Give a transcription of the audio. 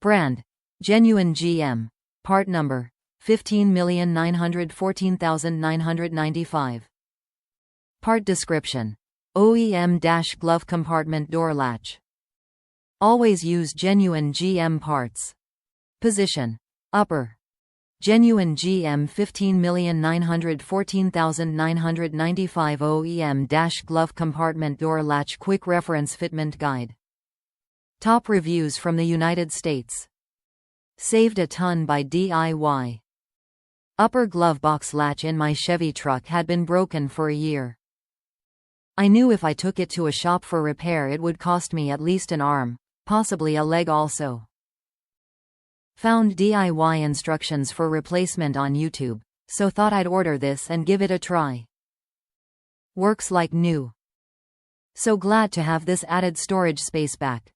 Brand: Genuine GM. Part number: 15,914,995. Part description: OEM-glove compartment door latch. Always use genuine GM parts. Position: upper. Genuine GM 15,914,995 OEM-glove compartment door latch quick reference fitment guide. Top reviews from the United States. Saved a ton by DIY. Upper glove box latch in my Chevy truck had been broken for a year. I knew if I took it to a shop for repair it would cost me at least an arm, possibly a leg also. Found DIY instructions for replacement on YouTube, so thought I'd order this and give it a try. Works like new. So glad to have this added storage space back.